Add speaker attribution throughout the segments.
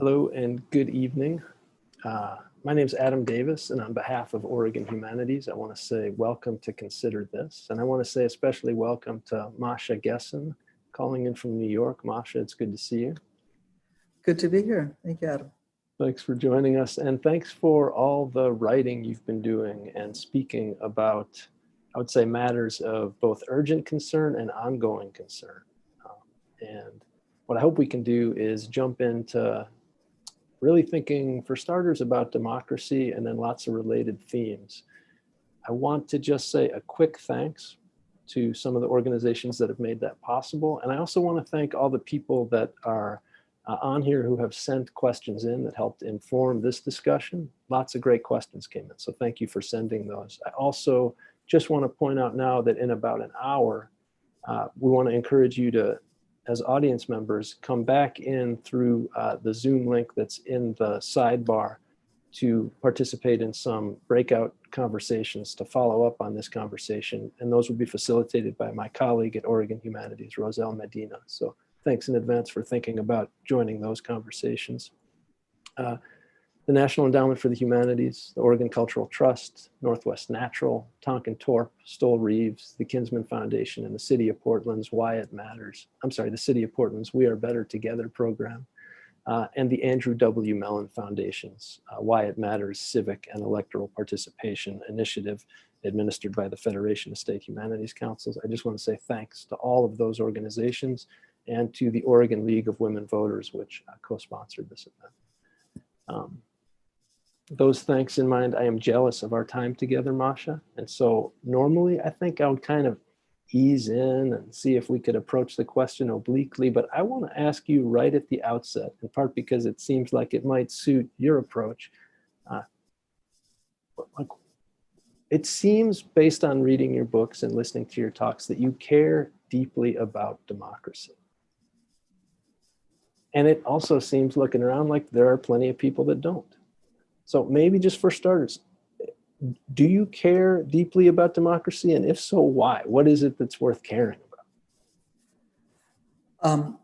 Speaker 1: Hello and good evening. My name is Adam Davis, and on behalf of Oregon Humanities, I want to say welcome to Consider This. And I want to say especially welcome to Masha Gessen, calling in from New York. Masha, it's good to see you.
Speaker 2: Good to be here. Thank you, Adam.
Speaker 1: Thanks for joining us. And thanks for all the writing you've been doing and speaking about, I would say, matters of both urgent concern and ongoing concern. And what I hope we can do is jump into really thinking, for starters, about democracy and then lots of related themes. I want to just say a quick thanks to some of the organizations that have made that possible. And I also want to thank all the people that are on here who have sent questions in that helped inform this discussion. Lots of great questions came in, so thank you for sending those. I also just want to point out now that in about an hour, we want to encourage you to, as audience members, come back in through the Zoom link that's in the sidebar to participate in some breakout conversations to follow up on this conversation. And those will be facilitated by my colleague at Oregon Humanities, Roselle Medina. So thanks in advance for thinking about joining those conversations. The National Endowment for the Humanities, the Oregon Cultural Trust, Northwest Natural, Tonkin Torp, Stoll Reeves, the Kinsman Foundation, and the City of Portland's the City of Portland's We Are Better Together program, and the Andrew W. Mellon Foundation's Why It Matters Civic and Electoral Participation initiative administered by the Federation of State Humanities Councils. I just want to say thanks to all of those organizations and to the Oregon League of Women Voters, which co-sponsored this event. Those thanks in mind, I am jealous of our time together, Masha. And so normally I think I would kind of ease in and see if we could approach the question obliquely, but I want to ask you right at the outset, in part because it seems like it might suit your approach. It seems, based on reading your books and listening to your talks, that you care deeply about democracy. And it also seems, looking around, like there are plenty of people that don't. So maybe just for starters, do you care deeply about democracy? And if so, why? What is it that's worth caring about?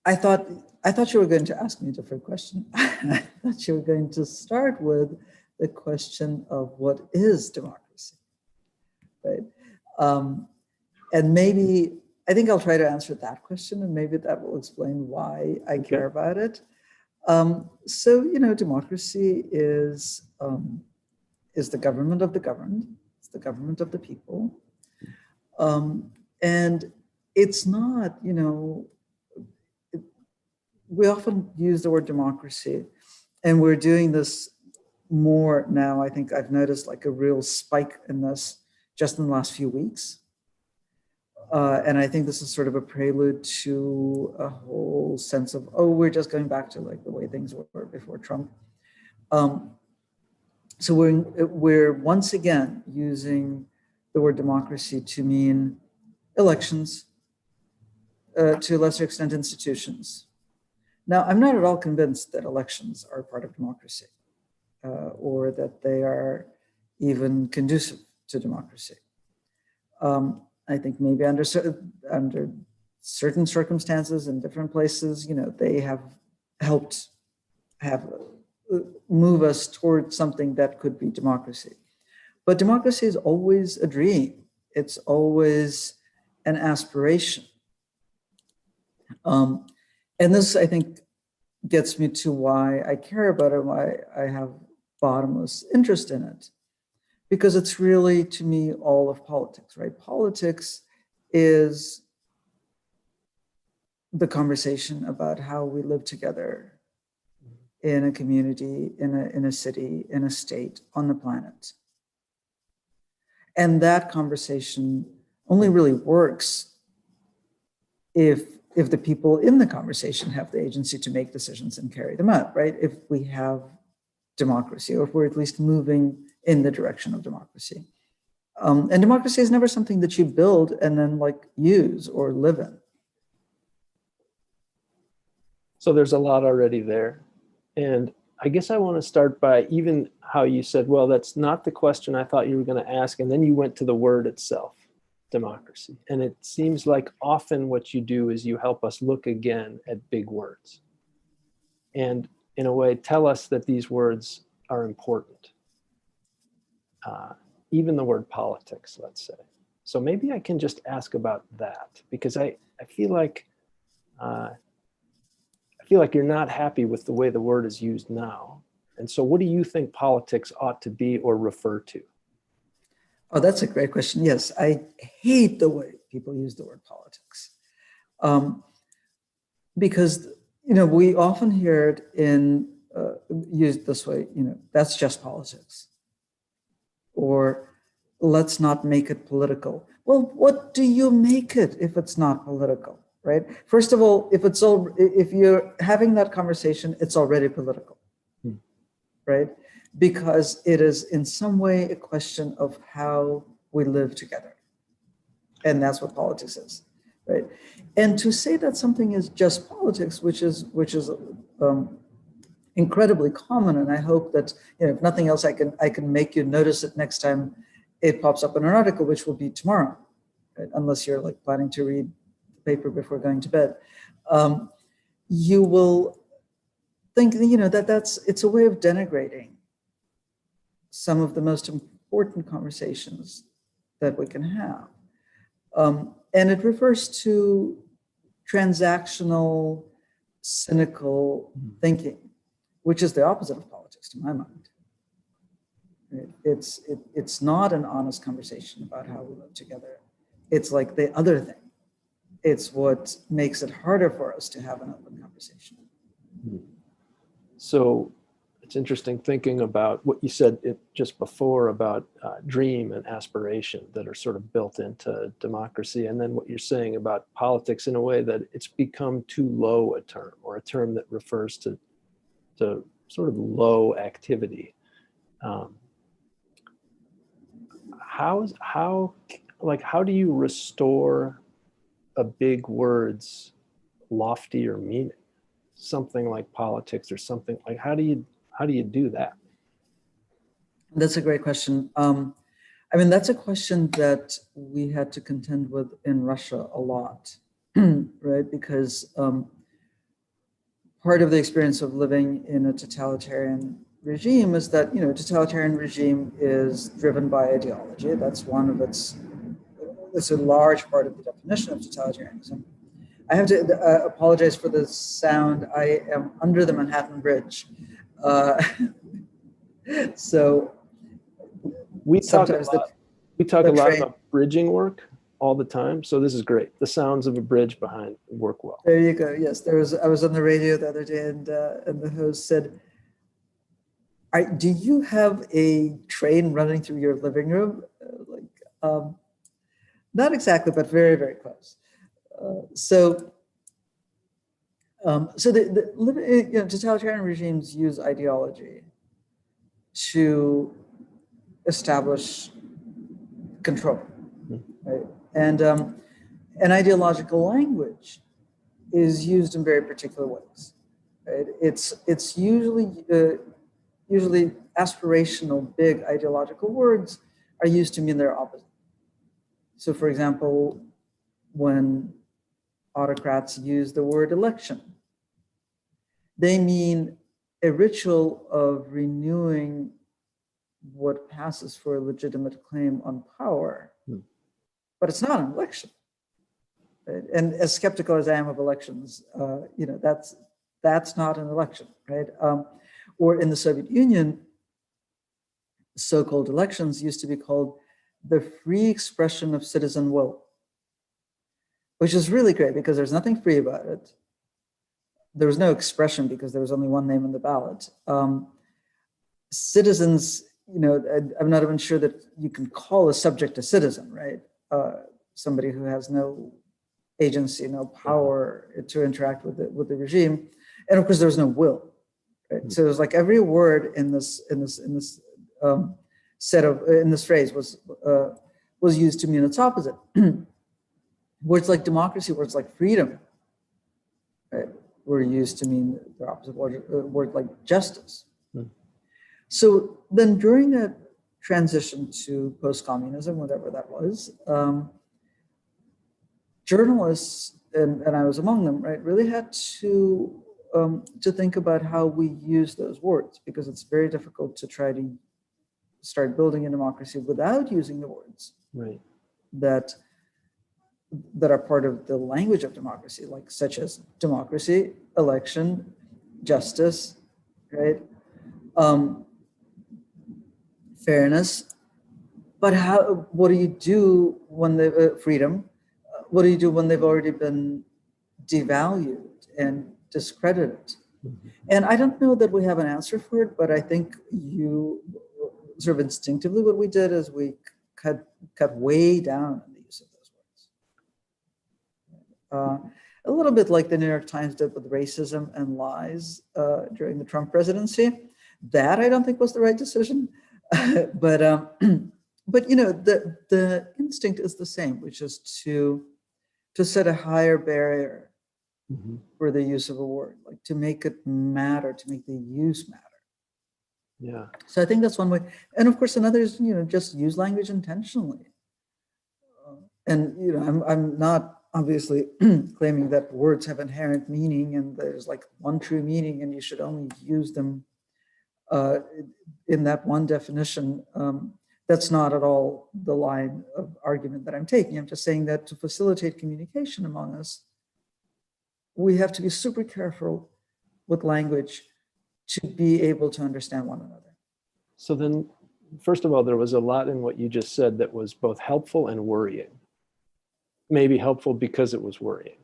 Speaker 2: I thought you were going to ask me a different question. I thought you were going to start with the question of what is democracy, right? And maybe, I think I'll try to answer that question, and maybe that will explain why I care about it. So, democracy is the government of the governed. It's the government of the people. And it's not, we often use the word democracy, and we're doing this more now. I think I've noticed like a real spike in this just in the last few weeks. And I think this is sort of a prelude to a whole sense of, we're just going back to like the way things were before Trump. So we're once again using the word democracy to mean elections, to a lesser extent institutions. Now, I'm not at all convinced that elections are part of democracy, or that they are even conducive to democracy. I think maybe under certain circumstances in different places, they have helped move us towards something that could be democracy. But democracy is always a dream. It's always an aspiration. And this, I think, gets me to why I care about it, why I have bottomless interest in it. Because it's really, to me, all of politics, right? Politics is the conversation about how we live together in a community, in a city, in a state, on the planet. And that conversation only really works if the people in the conversation have the agency to make decisions and carry them out, right? If we have democracy, or if we're at least moving in the direction of democracy. And democracy is never something that you build and then use or live in.
Speaker 1: So there's a lot already there. And I guess I want to start by even how you said, well, that's not the question I thought you were going to ask. And then you went to the word itself, democracy. And it seems like often what you do is you help us look again at big words. and in a way tell us that these words are important. Even the word politics, let's say. So maybe I can just ask about that, because I feel like you're not happy with the way the word is used now. And so what do you think politics ought to be or refer to?
Speaker 2: Oh, that's a great question. Yes, I hate the way people use the word politics. Because, we often hear it used this way, that's just politics. Or let's not make it political. Well, what do you make it if it's not political, right? First of all, if you're having that conversation, it's already political, right? Because it is in some way a question of how we live together. And that's what politics is, right? And to say that something is just politics, which is incredibly common, and I hope that if nothing else, I can make you notice it next time it pops up in an article, which will be tomorrow, right? Unless you're like planning to read the paper before going to bed. You will think it's a way of denigrating some of the most important conversations that we can have, and it refers to transactional, cynical thinking, which is the opposite of politics, to my mind. It's not an honest conversation about how we live together. It's like the other thing. It's what makes it harder for us to have an open conversation.
Speaker 1: So it's interesting thinking about what you said just before about dream and aspiration that are sort of built into democracy, and then what you're saying about politics in a way that it's become too low a term, or a term that refers to sort of low activity. How do you restore a big word's loftier meaning? Something like politics, or something like, how do you do that?
Speaker 2: That's a great question. That's a question that we had to contend with in Russia a lot, right? Because part of the experience of living in a totalitarian regime is that, a totalitarian regime is driven by ideology. That's a large part of the definition of totalitarianism. I have to apologize for the sound. I am under the Manhattan Bridge. So
Speaker 1: we talk a lot about bridging work all the time. So this is great. The sounds of a bridge behind work well.
Speaker 2: There you go. Yes, I was on the radio the other day, and the host said, do you have a train running through your living room? Not exactly, but very, very close. So the totalitarian regimes use ideology to establish control, right? And ideological language is used in very particular ways, right? It's usually aspirational, big ideological words are used to mean their opposite. So, for example, when autocrats use the word election, they mean a ritual of renewing what passes for a legitimate claim on power. But it's not an election. Right? And as skeptical as I am of elections, that's not an election, right? Or in the Soviet Union, so-called elections used to be called the free expression of citizen will, which is really great because there's nothing free about it. There was no expression because there was only one name on the ballot. Citizens, I'm not even sure that you can call a subject a citizen, right? Somebody who has no agency, no power to interact with the regime, and of course there's no will. Right? So it's like every word in this phrase was used to mean its opposite. Words like democracy, words like freedom, right, were used to mean their opposite. Word like justice. So then, during that transition to post-communism, whatever that was, journalists, and I was among them, right, really had to to think about how we use those words, because it's very difficult to try to start building a democracy without using the words
Speaker 1: Right.
Speaker 2: that are part of the language of democracy, like such as democracy, election, justice, right? Fairness. But what do you do when they freedom? What do you do when they've already been devalued and discredited?
Speaker 1: Mm-hmm.
Speaker 2: And I don't know that we have an answer for it, but I think you sort of instinctively what we did is we cut way down on the use of those words. A little bit like the New York Times did with racism and lies during the Trump presidency. That I don't think was the right decision, but you know, the instinct is the same, which is to set a higher barrier
Speaker 1: Mm-hmm.
Speaker 2: for the use of a word, like to make it matter, to make the use matter.
Speaker 1: Yeah.
Speaker 2: So I think that's one way. And of course, another is, you know, just use language intentionally. And, you know, I'm not obviously claiming that words have inherent meaning and there's like one true meaning and you should only use them in that one definition. That's not at all the line of argument that I'm taking. I'm just saying that to facilitate communication among us, we have to be super careful with language to be able to understand one another.
Speaker 1: So then, first of all, there was a lot in what you just said that was both helpful and worrying. Maybe helpful because it was worrying.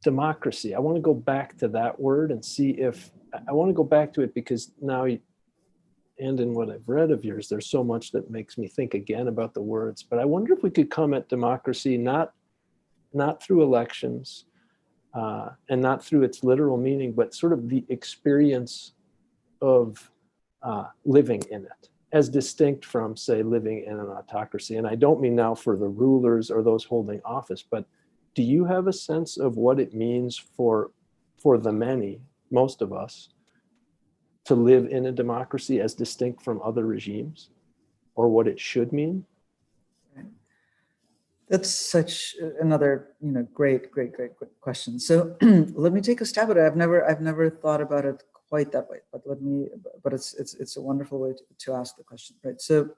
Speaker 1: Democracy, I want to go back to that word and see if, I want to go back to it because now, and in what I've read of yours, there's so much that makes me think again about the words, but I wonder if we could come at democracy, not through elections, and not through its literal meaning, but sort of the experience of living in it, as distinct from, say, living in an autocracy. And I don't mean now for the rulers or those holding office, but do you have a sense of what it means for the many, most of us, to live in a democracy as distinct from other regimes, or what it should mean?
Speaker 2: That's such another, you know, great question. So let me take a stab at it. I've never thought about it quite that way, but it's a wonderful way to ask the question, right? So,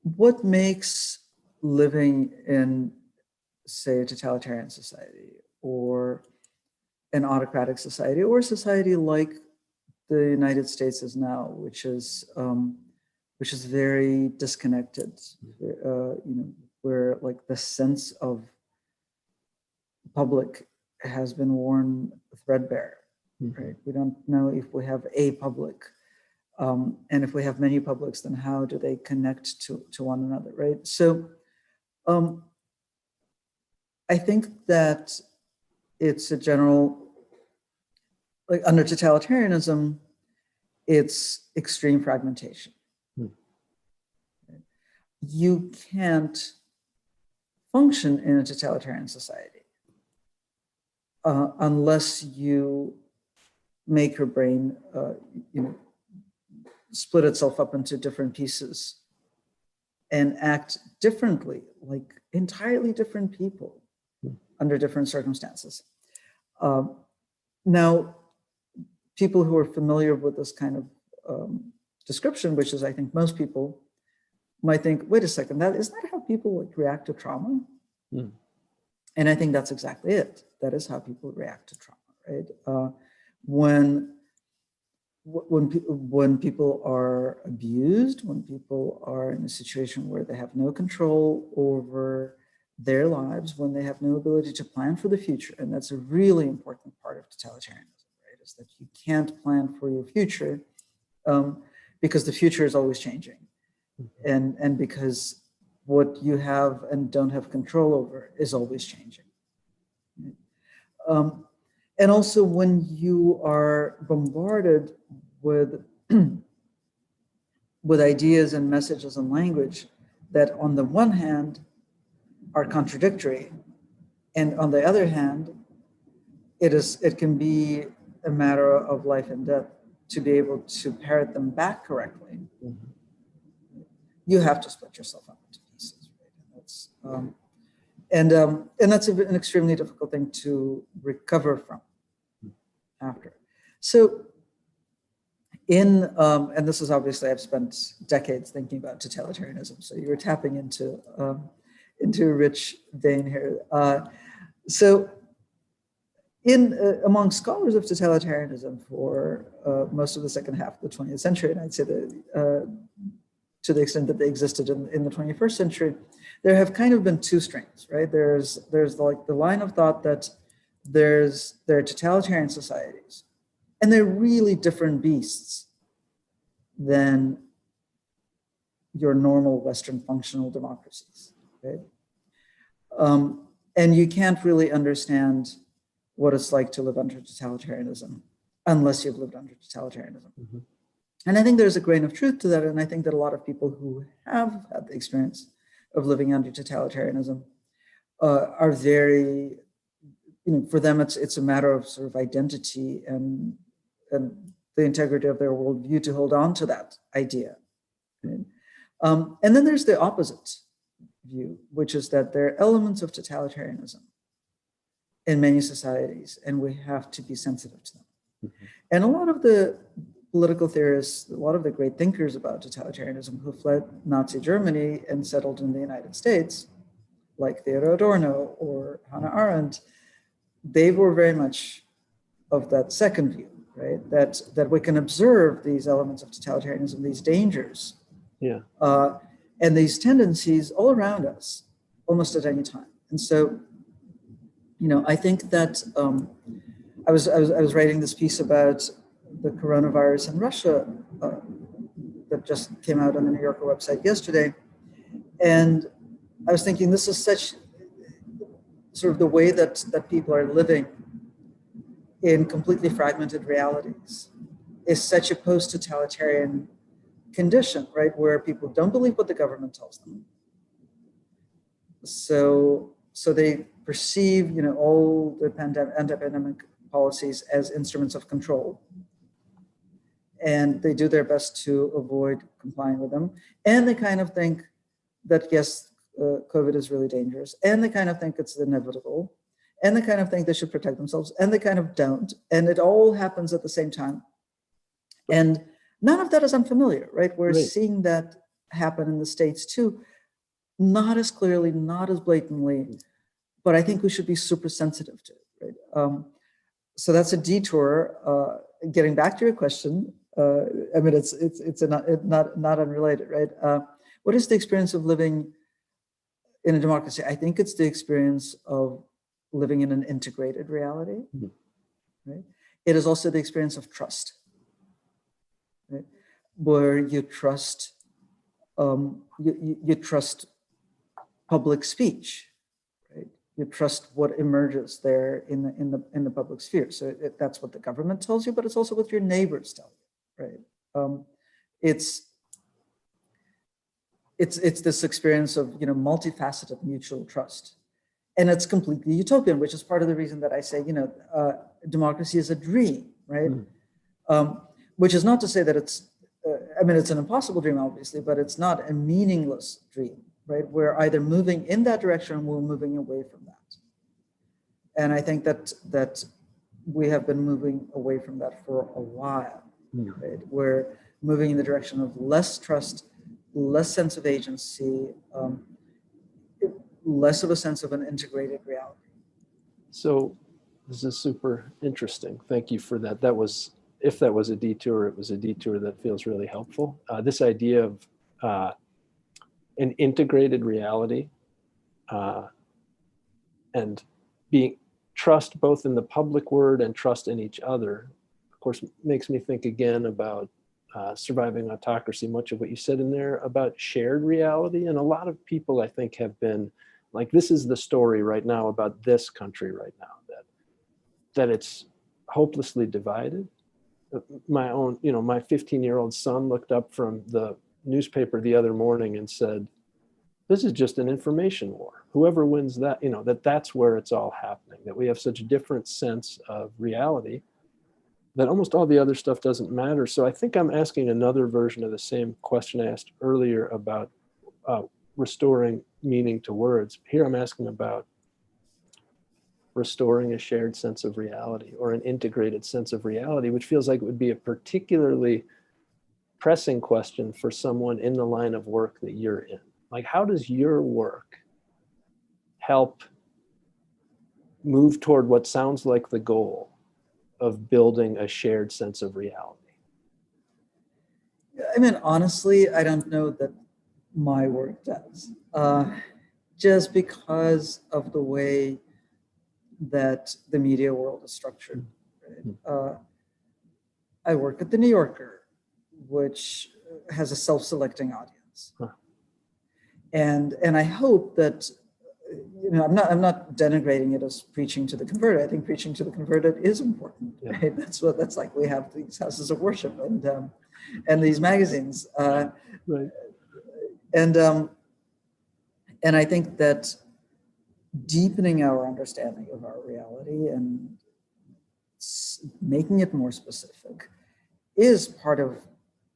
Speaker 2: what makes living in, say, a totalitarian society or an autocratic society or a society like the United States is now, which is very disconnected, you know, where like the sense of public has been worn threadbare, right? We don't know if we have a public, and if we have many publics, then how do they connect to one another, right? So I think that it's a general, like under totalitarianism, it's extreme fragmentation. You can't function in a totalitarian society unless you make your brain, you know, split itself up into different pieces and act differently, like entirely different people under different circumstances. Now, people who are familiar with this kind of description, which is, I think, most people, might think, wait a second, isn't that how people like react to trauma? And I think that's exactly it. That is how people react to trauma, right? When people are abused, when people are in a situation where they have no control over their lives, when they have no ability to plan for the future, and that's a really important part of totalitarianism, right? Is that you can't plan for your future because the future is always changing. And because what you have and don't have control over is always changing. And also when you are bombarded with, with ideas and messages and language that on the one hand are contradictory, and on the other hand, it can be a matter of life and death to be able to parrot them back correctly. You have to split yourself up into pieces, right? And that's an extremely difficult thing to recover from after. So and this is obviously, I've spent decades thinking about totalitarianism, so you're tapping into a rich vein here. So among scholars of totalitarianism for most of the second half of the 20th century, and I'd say that to the extent that they existed in the 21st century, there have kind of been two strains, right? There's like the line of thought that there are totalitarian societies, and they're really different beasts than your normal Western functional democracies, right? And you can't really understand what it's like to live under totalitarianism unless you've lived under totalitarianism. Mm-hmm. And I think there's a grain of truth to that. And I think that a lot of people who have had the experience of living under totalitarianism are very, for them, it's a matter of sort of identity and the integrity of their worldview to hold on to that idea. Right? And then there's the opposite view, which is that there are elements of totalitarianism in many societies, and we have to be sensitive to them. Mm-hmm. And a lot of the political theorists, a lot of the great thinkers about totalitarianism who fled Nazi Germany and settled in the United States, like Theodor Adorno or Hannah Arendt, they were very much of that second view, right? That we can observe these elements of totalitarianism, these dangers, and these tendencies all around us, almost at any time. And so, I think that I was writing this piece about the coronavirus in Russia that just came out on the New Yorker website yesterday, and I was thinking this is such sort of the way that people are living in completely fragmented realities is such a post-totalitarian condition, right? Where people don't believe what the government tells them. So they perceive, all the anti-pandemic policies as instruments of control. And they do their best to avoid complying with them. And they kind of think that, yes, COVID is really dangerous. And they kind of think it's inevitable. And they kind of think they should protect themselves. And they kind of don't. And it all happens at the same time. And none of that is unfamiliar, right? We're seeing that happen in the States too. Not as clearly, not as blatantly, but I think we should be super sensitive to it, right? So that's a detour. Getting back to your question, I mean, it's not unrelated, right? What is the experience of living in a democracy? I think it's the experience of living in an integrated reality, right? It is also the experience of trust, right? Where you trust, you trust public speech, right? You trust what emerges there in the public sphere. So that's what the government tells you, but it's also what your neighbors tell you, right? It's this experience of multifaceted mutual trust, and it's completely utopian, which is part of the reason that I say democracy is a dream, right? Which is not to say that it's it's an impossible dream, obviously, but it's not a meaningless dream, right? We're either moving in that direction or we're moving away from that. And I think that we have been moving away from that for a while, right? We're moving in the direction of less trust, less sense of agency, less of a sense of an integrated reality.
Speaker 1: So this is super interesting. Thank you for that. If that was a detour, it was a detour that feels really helpful. This idea of an integrated reality and being trust both in the public word and trust in each other, of course, makes me think again about Surviving Autocracy, much of what you said in there about shared reality. And a lot of people, I think, have been like, this is the story right now about this country right now, that it's hopelessly divided. My own, my 15-year-old son looked up from the newspaper the other morning and said, this is just an information war. Whoever wins that, that's where it's all happening, that we have such a different sense of reality that almost all the other stuff doesn't matter. So I think I'm asking another version of the same question I asked earlier about restoring meaning to words. Here I'm asking about restoring a shared sense of reality or an integrated sense of reality, which feels like it would be a particularly pressing question for someone in the line of work that you're in. Like, how does your work help move toward what sounds like the goal of building a shared sense of reality?
Speaker 2: I mean, honestly, I don't know that my work does, just because of the way that the media world is structured. Right? I work at the New Yorker, which has a self-selecting audience, and I hope that, you know, I'm not denigrating it as preaching to the converted. I think preaching to the converted is important. Yeah. Right? That's like we have these houses of worship and these magazines, right. And I think that deepening our understanding of our reality and making it more specific is part of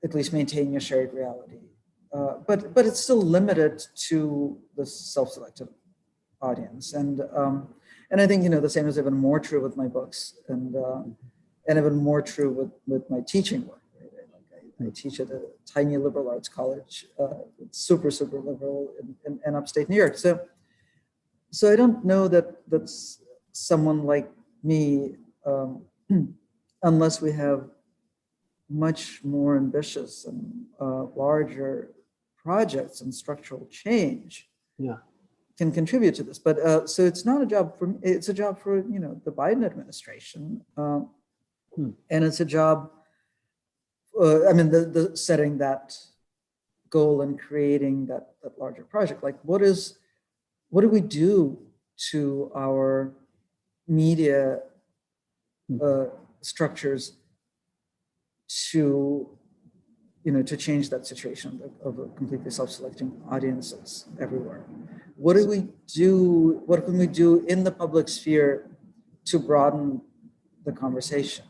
Speaker 2: at least maintaining a shared reality. But it's still limited to the self-selected audience. And I think, you know, the same is even more true with my books and even more true with my teaching work. Right? Like I teach at a tiny liberal arts college, super liberal in upstate New York. So I don't know that's someone like me, unless we have much more ambitious and larger projects and structural change, can contribute to this. But so it's not a job for me, it's a job for, you know, the Biden administration, and it's a job. I mean, the setting that goal and creating that larger project. Like, what do we do to our media structures to, you know, to change that situation of a completely self-selecting audiences everywhere? What do we do? What can we do in the public sphere to broaden the conversation?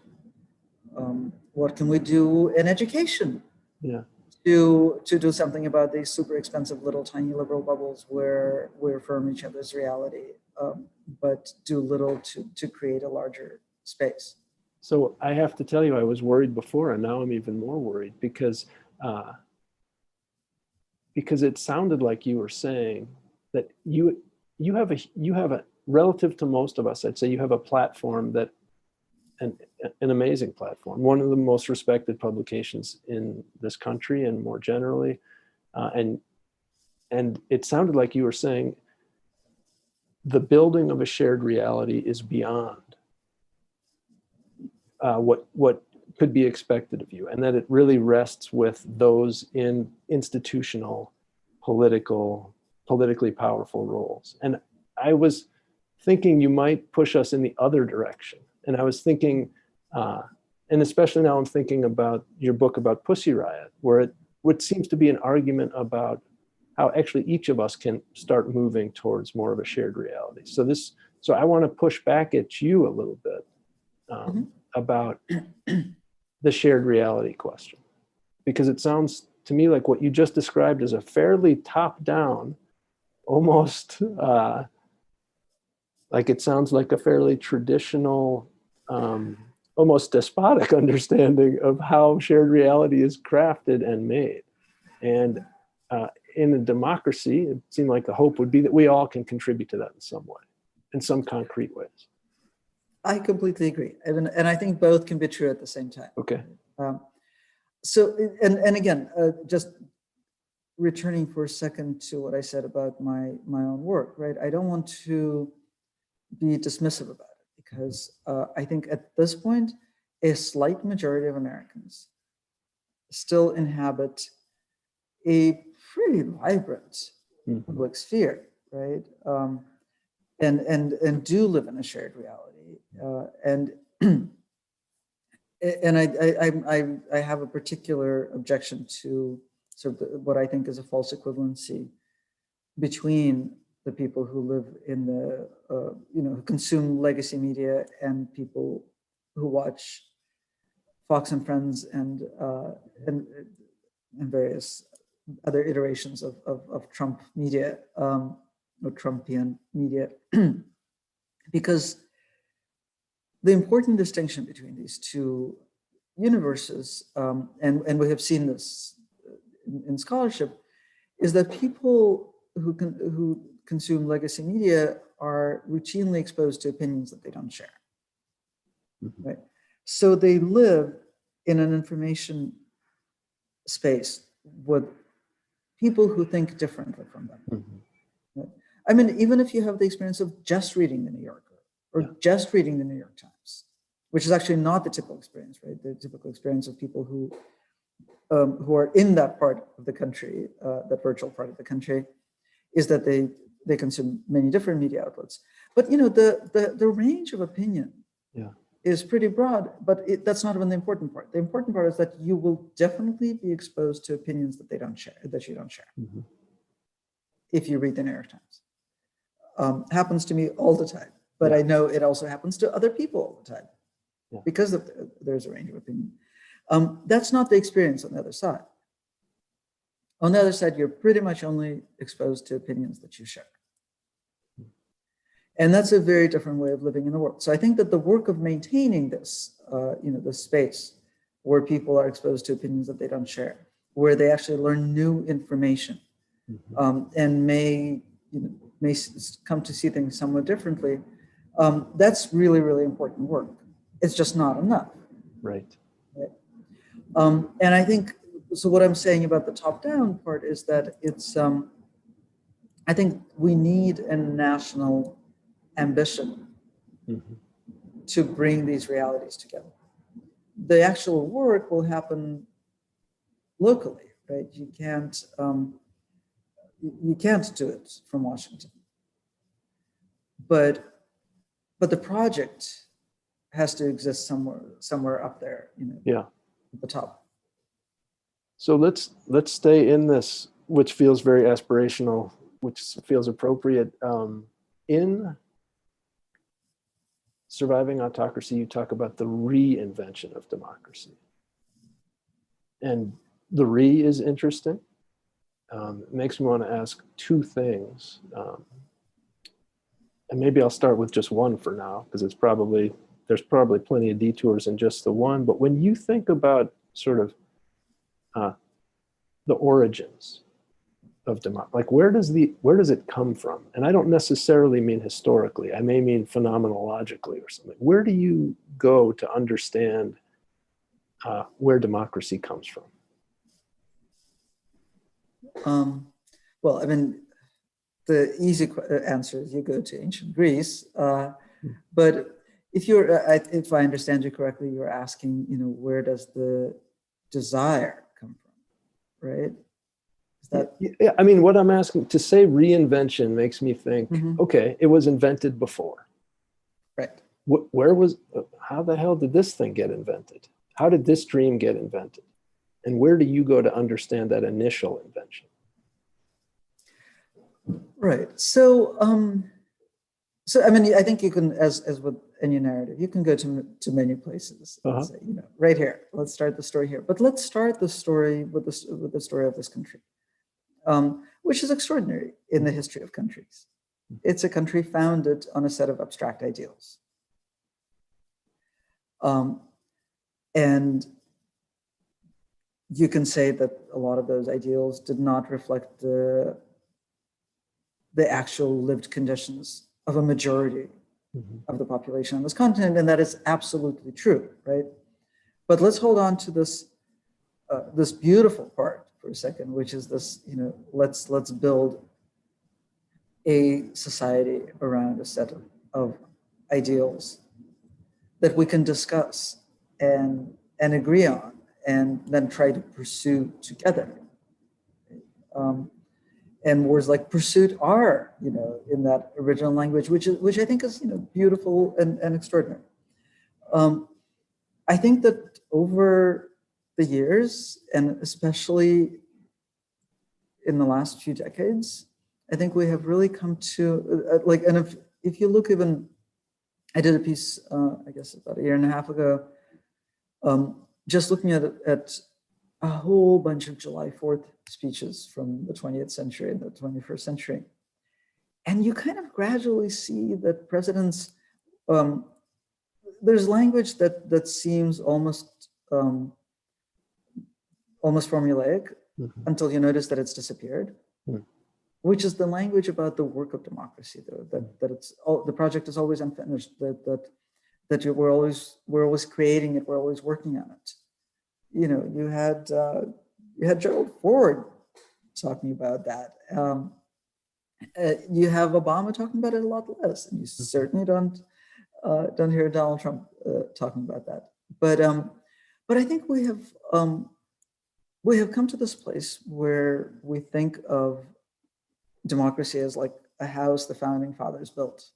Speaker 2: What can we do in education? To do something about these super expensive little tiny liberal bubbles where we affirm each other's reality, but do little to create a larger space.
Speaker 1: So I have to tell you, I was worried before, and now I'm even more worried because it sounded like you were saying that you have a relative to most of us, I'd say you have a platform that an amazing platform, one of the most respected publications in this country and more generally, and it sounded like you were saying the building of a shared reality is beyond what could be expected of you, and that it really rests with those in institutional, politically powerful roles. And I was thinking you might push us in the other direction. And I was thinking, and especially now I'm thinking about your book about Pussy Riot, where what seems to be an argument about how actually each of us can start moving towards more of a shared reality. So I want to push back at you a little bit about the shared reality question, because it sounds to me like what you just described is a fairly top-down, almost like it sounds like a fairly traditional, almost despotic understanding of how shared reality is crafted and made. And in a democracy, it seemed like the hope would be that we all can contribute to that in some way, in some concrete ways.
Speaker 2: I completely agree. And I think both can be true at the same time.
Speaker 1: Okay.
Speaker 2: So, and again, just returning for a second to what I said about my own work, right? I don't want to be dismissive about it, because I think at this point, a slight majority of Americans still inhabit a pretty vibrant public sphere, right? And do live in a shared reality. And I have a particular objection to sort of what I think is a false equivalency between the people who live in the, who consume legacy media and people who watch Fox and Friends and various other iterations of Trump media, or Trumpian media, because the important distinction between these two universes, and we have seen this in scholarship, is that people who consume legacy media are routinely exposed to opinions that they don't share, right? So they live in an information space with people who think differently from them. Right? I mean, even if you have the experience of just reading the New Yorker or just reading the New York Times, which is actually not the typical experience, right? The typical experience of people who are in that part of the country, that virtual part of the country, is that they consume many different media outlets. But you know, the range of opinion is pretty broad, but that's not even the important part. The important part is that you will definitely be exposed to opinions that they don't share, that you don't share, if you read the New York Times. Happens to me all the time, but I know it also happens to other people all the time because there's a range of opinion. That's not the experience on the other side. On the other side, you're pretty much only exposed to opinions that you share. And that's a very different way of living in the world. So I think that the work of maintaining this, this space where people are exposed to opinions that they don't share, where they actually learn new information, and may come to see things somewhat differently, that's really, really important work. It's just not enough.
Speaker 1: Right.
Speaker 2: And I think, so what I'm saying about the top-down part is that it's, I think we need a national ambition to bring these realities together. The actual work will happen locally, right? You can't do it from Washington. But the project has to exist somewhere up there, at the top.
Speaker 1: So let's stay in this, which feels very aspirational, which feels appropriate. In Surviving Autocracy, you talk about the reinvention of democracy. And the re is interesting. It makes me want to ask two things. And maybe I'll start with just one for now, because there's probably plenty of detours in just the one. But when you think about sort of the origins of democracy, like where does it come from? And I don't necessarily mean historically. I may mean phenomenologically or something. Where do you go to understand where democracy comes from?
Speaker 2: Well, I mean, the easy answer is you go to ancient Greece. But if I understand you correctly, you're asking, where does the desire come from, right?
Speaker 1: Yeah, I mean, what I'm asking, to say reinvention makes me think, okay, it was invented before.
Speaker 2: Right.
Speaker 1: How the hell did this thing get invented? How did this dream get invented? And where do you go to understand that initial invention?
Speaker 2: Right. So, I mean, I think you can, as with any narrative, you can go to many places. And say, right here. Let's start the story here. But let's start the story with the story of this country, which is extraordinary in the history of countries. It's a country founded on a set of abstract ideals, and you can say that a lot of those ideals did not reflect the actual lived conditions of a majority of the population on this continent, and that is absolutely true, right? But let's hold on to this this beautiful part for a second, which is this, let's build a society around a set of ideals that we can discuss and agree on, and then try to pursue together. And words like pursuit are, in that original language, which I think is, beautiful and extraordinary. I think that over the years, and especially in the last few decades, I think we have really come to and if you look even, I did a piece, I guess about a year and a half ago, just looking at a whole bunch of July 4th speeches from the 20th century and the 21st century. And you kind of gradually see that presidents, there's language that seems almost formulaic until you notice that it's disappeared, which is the language about the work of democracy, though, that it's the project is always unfinished, that we're always creating it, we're always working on it. You know, you had Gerald Ford talking about that. You have Obama talking about it a lot less, and you certainly don't hear Donald Trump talking about that. But I think we have come to this place where we think of democracy as like a house the founding fathers built.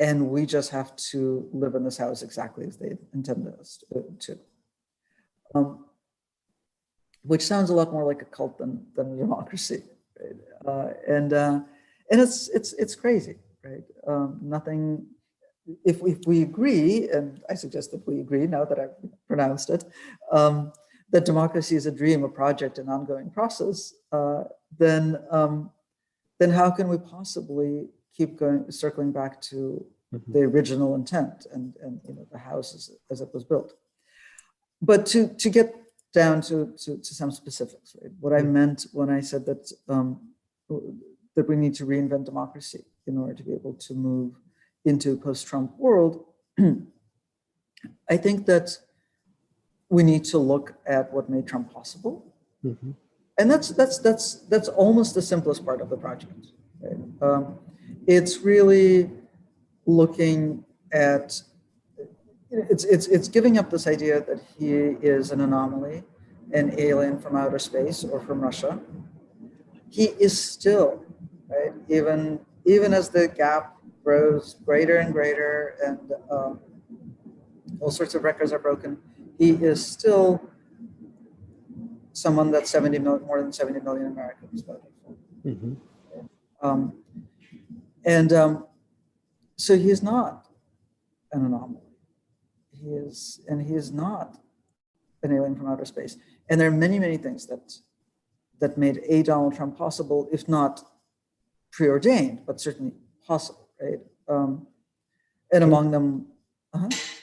Speaker 2: And we just have to live in this house exactly as they intended us to. Which sounds a lot more like a cult than a democracy, right? And it's crazy, right? Nothing. If we agree, and I suggest that we agree now that I've pronounced it, that democracy is a dream, a project, an ongoing process, then how can we possibly keep circling back to the original intent and you know, the house as it was built? But to get down to some specifics, right? What I meant when I said that that we need to reinvent democracy in order to be able to move into a post-Trump world, I think that we need to look at what made Trump possible, and that's almost the simplest part of the project. Right? It's really looking at it's giving up this idea that he is an anomaly, an alien from outer space or from Russia. He is still, right, even as the gap grows greater and greater and all sorts of records are broken, he is still someone that more than 70 million Americans voted for. So he is not an anomaly. He is not an alien from outer space. And there are many, many things that made a Donald Trump possible, if not preordained, but certainly possible, right? And among them,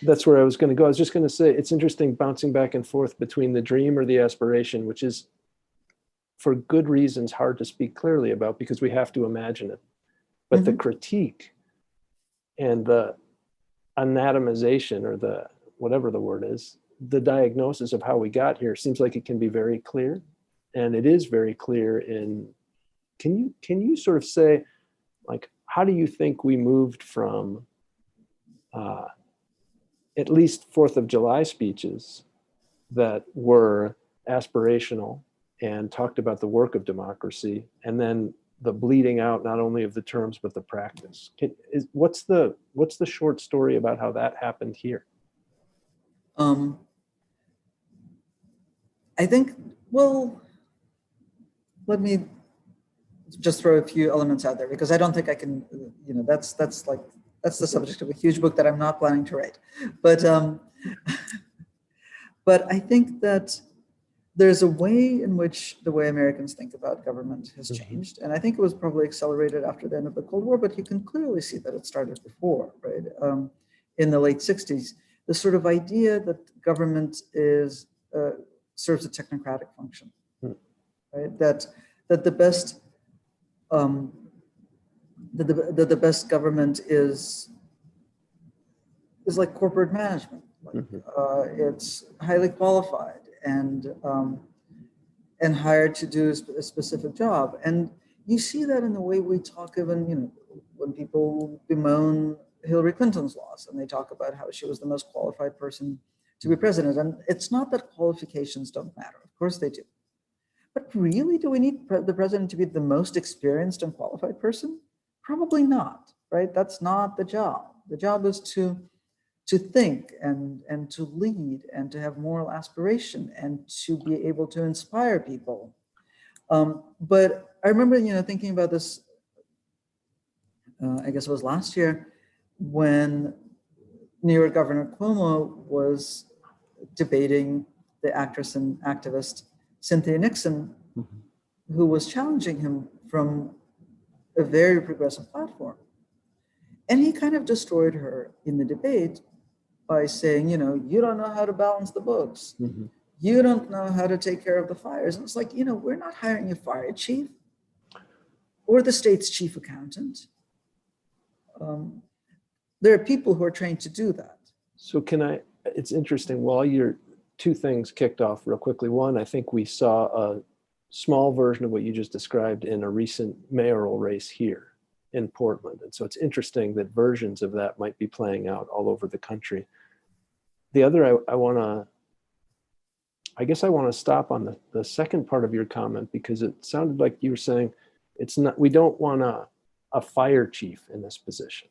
Speaker 1: That's where I was going to go. I was just going to say, it's interesting bouncing back and forth between the dream or the aspiration, which is for good reasons hard to speak clearly about because we have to imagine it. But the critique and the anatomization, or the whatever the word is, the diagnosis of how we got here seems like it can be very clear, and it is very clear. Can you sort of say, like, how do you think we moved from at least 4th of July speeches that were aspirational and talked about the work of democracy, and then the bleeding out not only of the terms but the practice? What's the short story about how that happened here?
Speaker 2: I think, well, let me just throw a few elements out there because I don't think I can, you know, that's the subject of a huge book that I'm not planning to write. But I think that there's a way in which the way Americans think about government has changed. And I think it was probably accelerated after the end of the Cold War, but you can clearly see that it started before, right? In the late 60s, the sort of idea that government serves a technocratic function, right? That the best the best government is like corporate management. Like, it's highly qualified and hired to do a specific job. And you see that in the way we talk, even, you know, when people bemoan Hillary Clinton's loss and they talk about how she was the most qualified person to be president. And it's not that qualifications don't matter. Of course they do. But really, do we need the president to be the most experienced and qualified person? Probably not, right? That's not the job. The job is to think and to lead and to have moral aspiration and to be able to inspire people. But I remember, you know, thinking about this, I guess it was last year, when New York Governor Cuomo was debating the actress and activist Cynthia Nixon, who was challenging him from a very progressive platform. And he kind of destroyed her in the debate by saying, you know, you don't know how to balance the books. You don't know how to take care of the fires. And it's like, you know, we're not hiring a fire chief or the state's chief accountant. There are people who are trained to do that.
Speaker 1: So it's interesting, while you're, two things kicked off real quickly. One, I think we saw a small version of what you just described in a recent mayoral race here in Portland. And so it's interesting that versions of that might be playing out all over the country. The other, I guess I want to stop on the second part of your comment, because it sounded like you were saying we don't want a fire chief in this position.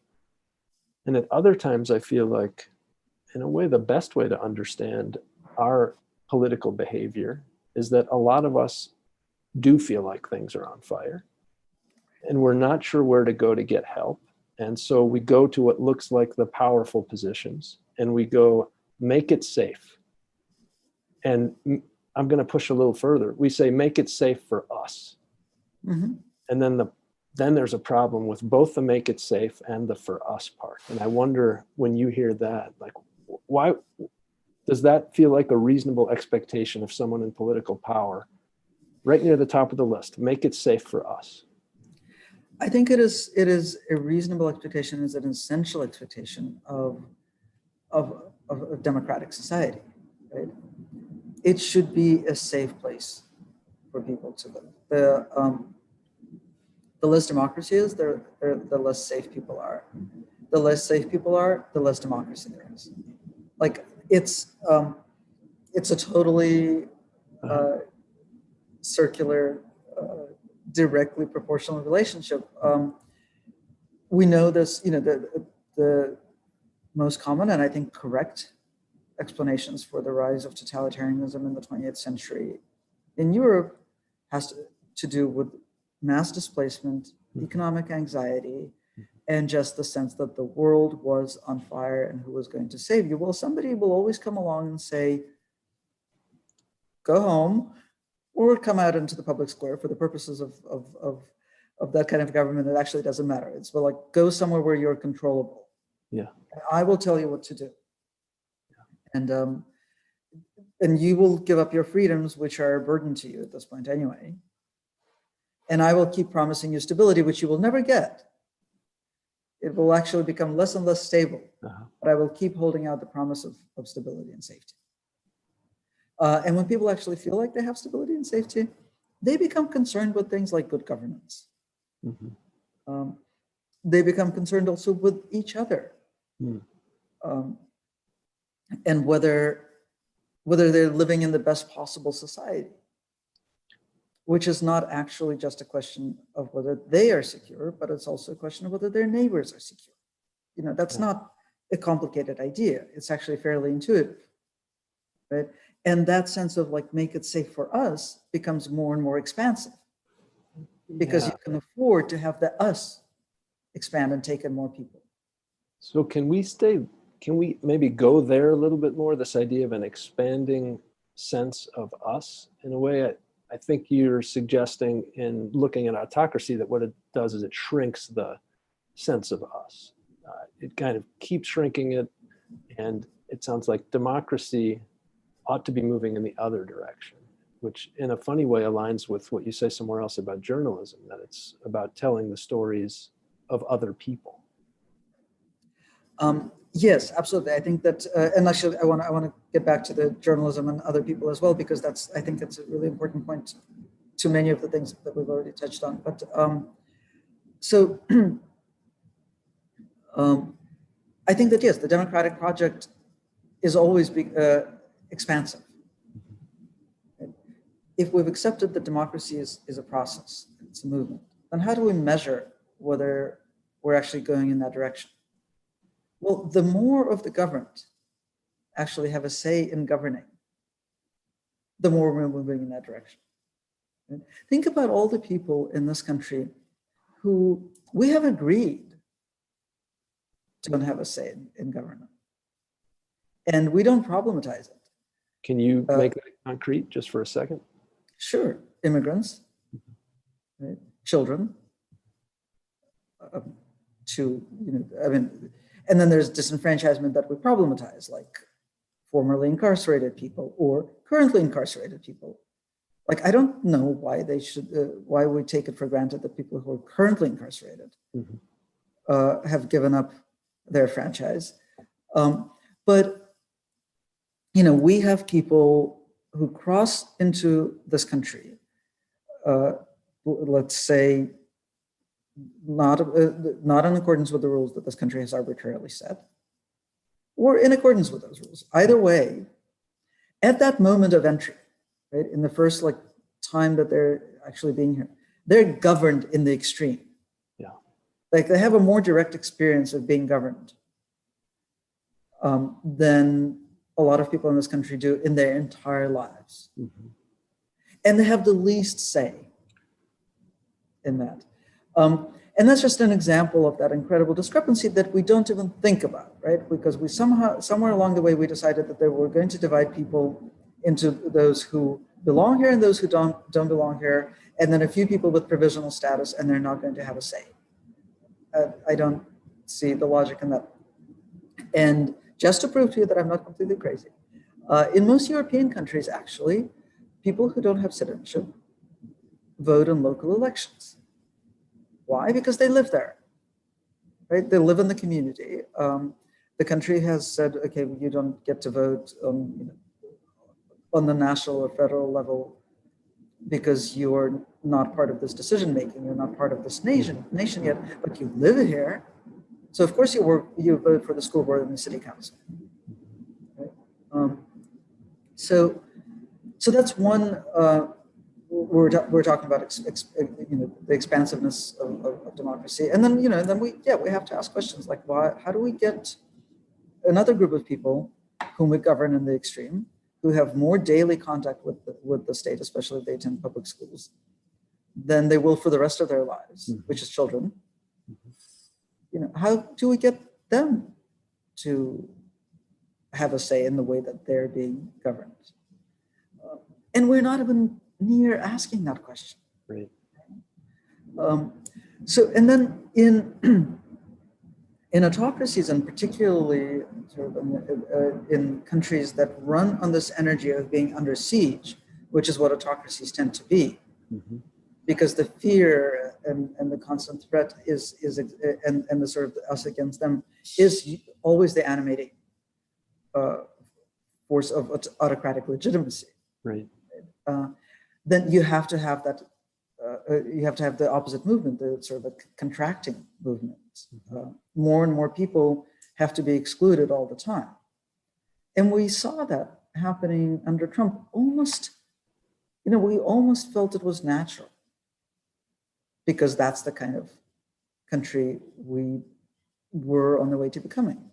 Speaker 1: And at other times, I feel like, in a way, the best way to understand our political behavior is that a lot of us do feel like things are on fire, and we're not sure where to go to get help. And so we go to what looks like the powerful positions, and we go, make it safe. And I'm going to push a little further. We say, make it safe for us. And then there's a problem with both the make it safe and the for us part. And I wonder, when you hear that, like, why does that feel like a reasonable expectation of someone in political power, right near the top of the list? Make it safe for us.
Speaker 2: I think it is a reasonable expectation, is an essential expectation of a democratic society, right? It should be a safe place for people to live. The less democracy is, the less safe people are. The less safe people are, the less democracy there is. Like, it's a totally circular, directly proportional relationship. We know this, you know, the most common and I think correct explanations for the rise of totalitarianism in the 20th century in Europe has to do with mass displacement, economic anxiety, and just the sense that the world was on fire and who was going to save you? Well, somebody will always come along and say, go home, or come out into the public square. For the purposes of that kind of government, it actually doesn't matter. It's like, go somewhere where you're controllable.
Speaker 1: Yeah.
Speaker 2: And I will tell you what to do. And you will give up your freedoms, which are a burden to you at this point anyway. And I will keep promising you stability, which you will never get. It will actually become less and less stable, but I will keep holding out the promise of stability and safety. And when people actually feel like they have stability and safety, they become concerned with things like good governance. They become concerned also with each other. And whether they're living in the best possible society, which is not actually just a question of whether they are secure, but it's also a question of whether their neighbors are secure. You know, that's not a complicated idea. It's actually fairly intuitive, right? And that sense of like, make it safe for us becomes more and more expansive, because you can afford to have the us expand and take in more people.
Speaker 1: So can we maybe go there a little bit more, this idea of an expanding sense of us? In a way, I think you're suggesting, in looking at autocracy, that what it does is it shrinks the sense of us. It kind of keeps shrinking it, and it sounds like democracy ought to be moving in the other direction, which in a funny way aligns with what you say somewhere else about journalism, that it's about telling the stories of other people.
Speaker 2: Yes, absolutely. I think that, and actually, I want to get back to the journalism and other people as well, because I think that's a really important point to many of the things that we've already touched on. But I think that, yes, the democratic project is always expansive. If we've accepted that democracy is a process, it's a movement, then how do we measure whether we're actually going in that direction? Well, the more of the governed actually have a say in governing, the more we're moving in that direction. Right? Think about all the people in this country who we have agreed don't have a say in government. And we don't problematize it.
Speaker 1: Can you make that concrete just for a second?
Speaker 2: Sure, immigrants, right? Children, and then there's disenfranchisement that we problematize, like formerly incarcerated people or currently incarcerated people. Like, I don't know why they should, why we take it for granted that people who are currently incarcerated have given up their franchise. But, we have people who cross into this country, let's say, not in accordance with the rules that this country has arbitrarily set, or in accordance with those rules. Either way, at that moment of entry, right, in the first time that they're actually being here, they're governed in the extreme.
Speaker 1: Yeah.
Speaker 2: Like, they have a more direct experience of being governed than a lot of people in this country do in their entire lives. And they have the least say in that. And that's just an example of that incredible discrepancy that we don't even think about, right? Because we somewhere along the way, we decided that they were going to divide people into those who belong here and those who don't belong here, and then a few people with provisional status, and they're not going to have a say. I don't see the logic in that. And just to prove to you that I'm not completely crazy, in most European countries, actually, people who don't have citizenship vote in local elections. Why? Because they live there, right? They live in the community. The country has said, okay, you don't get to vote on the national or federal level because you're not part of this decision making. You're not part of this nation yet, but you live here. So of course you vote for the school board and the city council. Right? So that's one. We're talking about the expansiveness of democracy, and then we have to ask questions like, how do we get another group of people whom we govern in the extreme, who have more daily contact with the state, especially if they attend public schools, than they will for the rest of their lives, which is children. How do we get them to have a say in the way that they're being governed? And we're not even near asking that question.
Speaker 1: Right.
Speaker 2: And then in autocracies, and particularly sort of in countries that run on this energy of being under siege, which is what autocracies tend to be, because the fear and the constant threat and the sort of us against them is always the animating force of autocratic legitimacy.
Speaker 1: Right.
Speaker 2: Then you have to have that. You have to have the opposite movement, the sort of a contracting movement. More and more people have to be excluded all the time, and we saw that happening under Trump. Almost, we almost felt it was natural, because that's the kind of country we were on the way to becoming.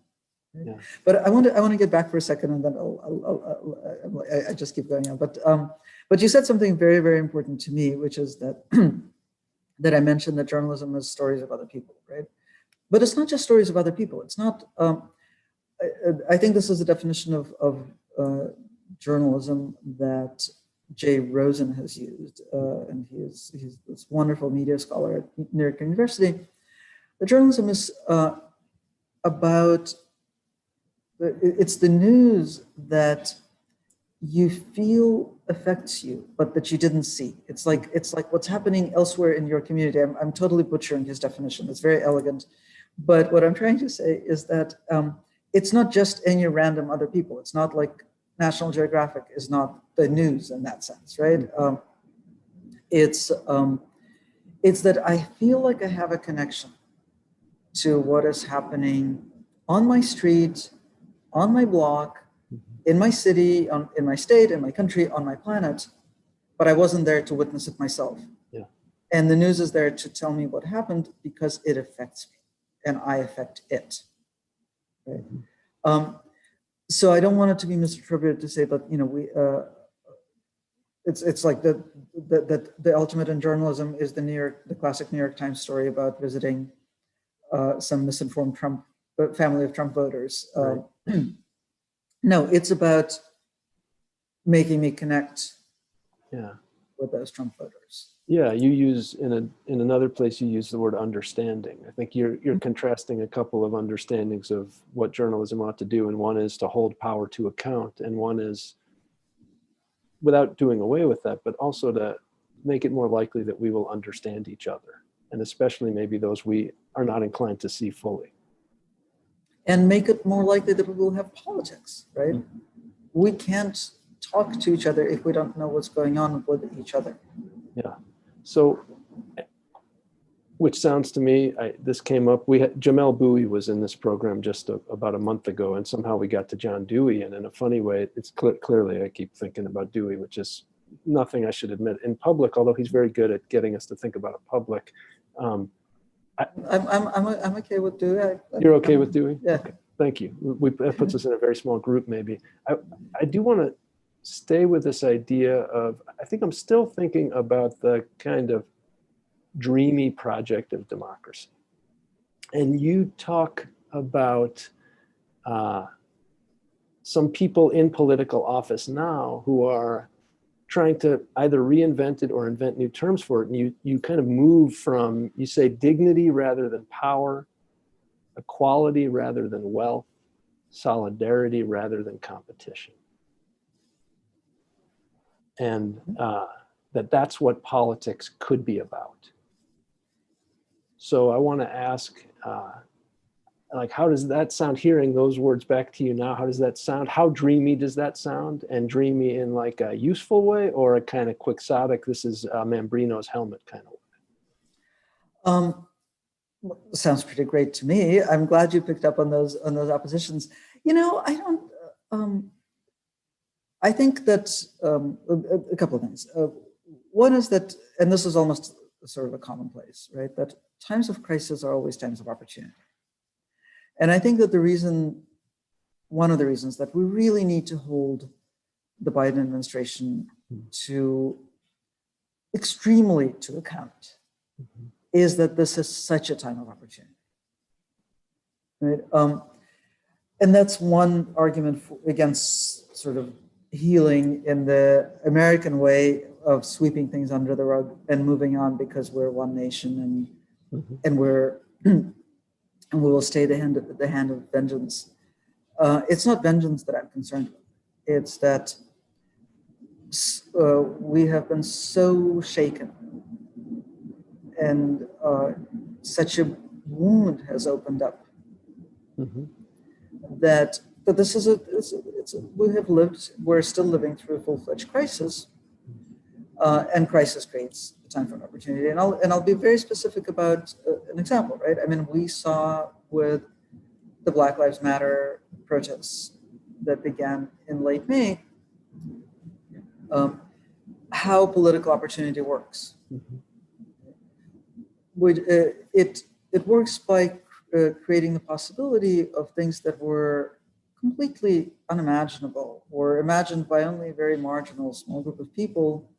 Speaker 2: Right? Yeah. But I want to get back for a second, and then I just keep going on. But you said something very, very important to me, which is that that I mentioned that journalism is stories of other people, right? But it's not just stories of other people. It's not. I think this is the definition of journalism that Jay Rosen has used, and he's this wonderful media scholar at New York University. The journalism is about. It's the news that you feel affects you, but that you didn't see. It's like what's happening elsewhere in your community. I'm totally butchering his definition. It's very elegant, but what I'm trying to say is that it's not just any random other people. It's not like National Geographic is not the news in that sense, right? It's that I feel like I have a connection to what is happening on my street, on my block, in my city, in my state, in my country, on my planet, but I wasn't there to witness it myself.
Speaker 1: Yeah.
Speaker 2: And the news is there to tell me what happened because it affects me and I affect it. Right? So I don't want it to be misattributed to say that, it's like the ultimate in journalism is the classic New York Times story about visiting some misinformed family of Trump voters. Right. No, it's about making me connect
Speaker 1: Yeah.
Speaker 2: with those Trump voters.
Speaker 1: Yeah, you use in another place you use the word understanding. I think you're contrasting a couple of understandings of what journalism ought to do, and one is to hold power to account, and one is, without doing away with that, but also to make it more likely that we will understand each other, and especially maybe those we are not inclined to see fully.
Speaker 2: And make it more likely that we will have politics, right? Mm-hmm. We can't talk to each other if we don't know what's going on with each other.
Speaker 1: Yeah. So, which sounds to me, this came up, Jamel Bowie was in this program just about a month ago, and somehow we got to John Dewey, and in a funny way, it's clearly I keep thinking about Dewey, which is nothing I should admit in public, although he's very good at getting us to think about it public.
Speaker 2: I'm okay with Dewey.
Speaker 1: You're okay with Dewey?
Speaker 2: Yeah.
Speaker 1: Okay. Thank you. That puts us in a very small group, maybe. I do want to stay with this idea of, I think I'm still thinking about the kind of dreamy project of democracy. And you talk about some people in political office now who are trying to either reinvent it or invent new terms for it. And you kind of move from, you say dignity rather than power, equality rather than wealth, solidarity rather than competition. And that's what politics could be about. So I want to ask, like, how does that sound, hearing those words back to you now? How does that sound? How dreamy does that sound? And dreamy in like a useful way, or a kind of quixotic, this is Mambrino's helmet kind of way?
Speaker 2: Sounds pretty great to me. I'm glad you picked up on those oppositions. You know, I think that a couple of things. One is that, and this is almost sort of a commonplace, right? That times of crisis are always times of opportunity. And I think that one of the reasons that we really need to hold the Biden administration extremely to account is that this is such a time of opportunity, right? And that's one argument against sort of healing in the American way of sweeping things under the rug and moving on because we're one nation and we're and we will stay the hand of vengeance. It's not vengeance that I'm concerned with. It's that we have been so shaken, and such a wound has opened up that this is we're still living through a full-fledged crisis, and crisis creates a time for an opportunity. And I'll be very specific about an example, right? I mean, we saw with the Black Lives Matter protests that began in late May, how political opportunity works. It works by creating the possibility of things that were completely unimaginable or imagined by only a very marginal small group of people,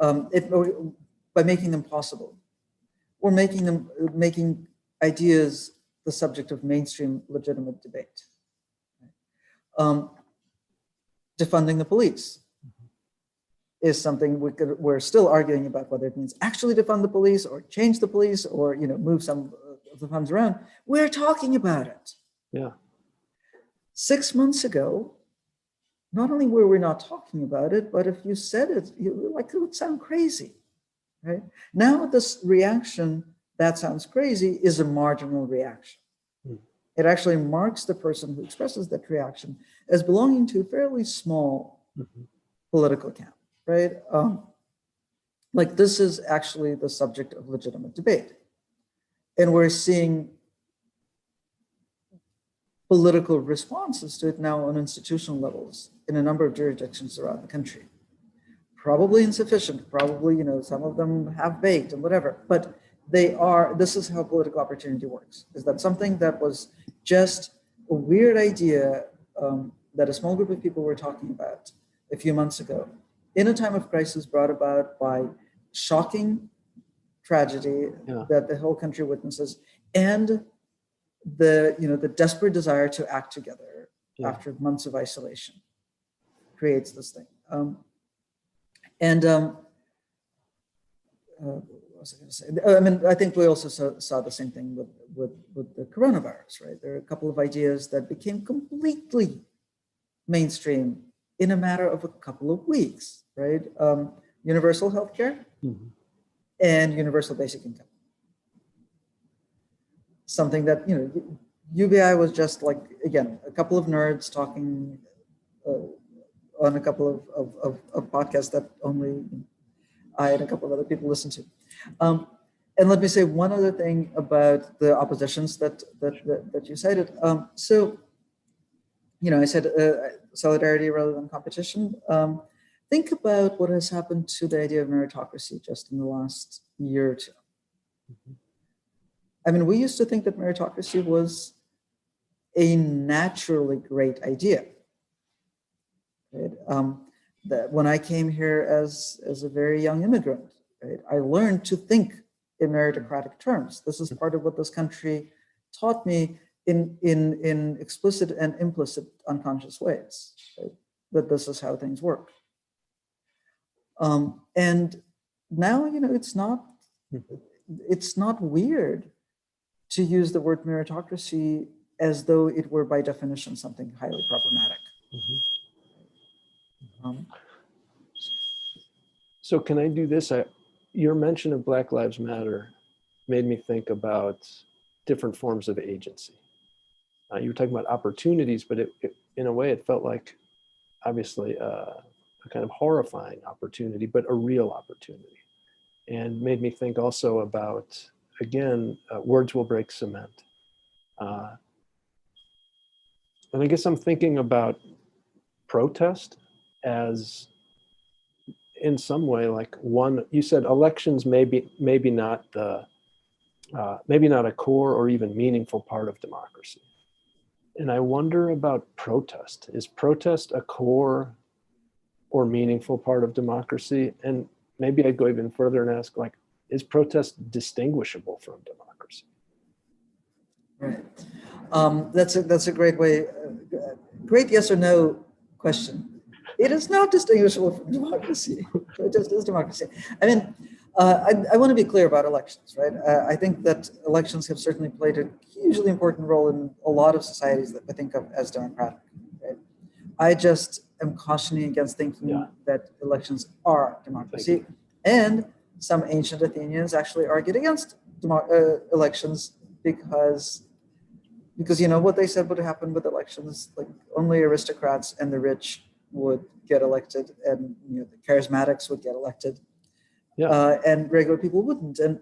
Speaker 2: by making them possible, or making ideas the subject of mainstream legitimate debate. Defunding the police is something we're still arguing about whether it means actually defund the police or change the police or move some of the funds around. We're talking about it.
Speaker 1: Yeah.
Speaker 2: 6 months ago, not only were we not talking about it, but if you said it, it would sound crazy, right? Now this reaction, that sounds crazy, is a marginal reaction. It actually marks the person who expresses that reaction as belonging to a fairly small political camp, right? Like this is actually the subject of legitimate debate. And we're seeing political responses to it now on institutional levels in a number of jurisdictions around the country. Probably insufficient, probably, some of them have baked and whatever, but this is how political opportunity works, is that something that was just a weird idea that a small group of people were talking about a few months ago, in a time of crisis brought about by shocking tragedy that the whole country witnesses, and the desperate desire to act together after months of isolation creates this thing. What was I going to say? I mean, I think we also saw the same thing with the coronavirus, right? There are a couple of ideas that became completely mainstream in a matter of a couple of weeks, right? Universal healthcare and universal basic income. Something that, you know, UBI was just like, again, a couple of nerds talking on a couple of podcasts that only I and a couple of other people listen to. And let me say one other thing about the oppositions that you cited. So, you know, I said solidarity rather than competition. Think about what has happened to the idea of meritocracy just in the last year or two. I mean, we used to think that meritocracy was a naturally great idea. Right? That when I came here as a very young immigrant, right, I learned to think in meritocratic terms. This is part of what this country taught me in explicit and implicit unconscious ways, right? That this is how things work. And now, you know, it's not weird to use the word meritocracy as though it were by definition something highly problematic.
Speaker 1: So can I do this? Your mention of Black Lives Matter made me think about different forms of agency. You were talking about opportunities, but it in a way, it felt like obviously a kind of horrifying opportunity, but a real opportunity. And made me think also about, again, words will break cement. And I guess I'm thinking about protest as, in some way, like one, you said elections maybe not maybe not a core or even meaningful part of democracy. And I wonder about protest. Is protest a core or meaningful part of democracy? And maybe I'd go even further and ask, like, is protest distinguishable from democracy?
Speaker 2: Right. That's a great way, great yes or no question. It is not distinguishable from democracy. Protest is democracy. I mean, I want to be clear about elections, right? I think that elections have certainly played a hugely important role in a lot of societies that we think of as democratic. Right? I just am cautioning against thinking that elections are democracy. And some ancient Athenians actually argued against elections because you know what they said would happen with elections, like only aristocrats and the rich would get elected, and you know the charismatics would get elected, and regular people wouldn't. And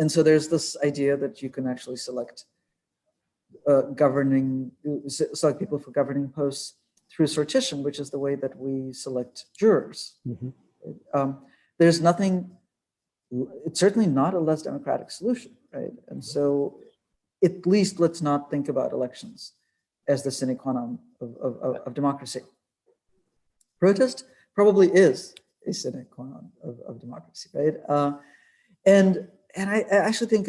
Speaker 2: so there's this idea that you can actually select select people for governing posts through sortition, which is the way that we select jurors. There's nothing. It's certainly not a less democratic solution, right? And so, at least let's not think about elections as the sine qua non of democracy. Protest probably is a sine qua non of democracy, right? And I actually think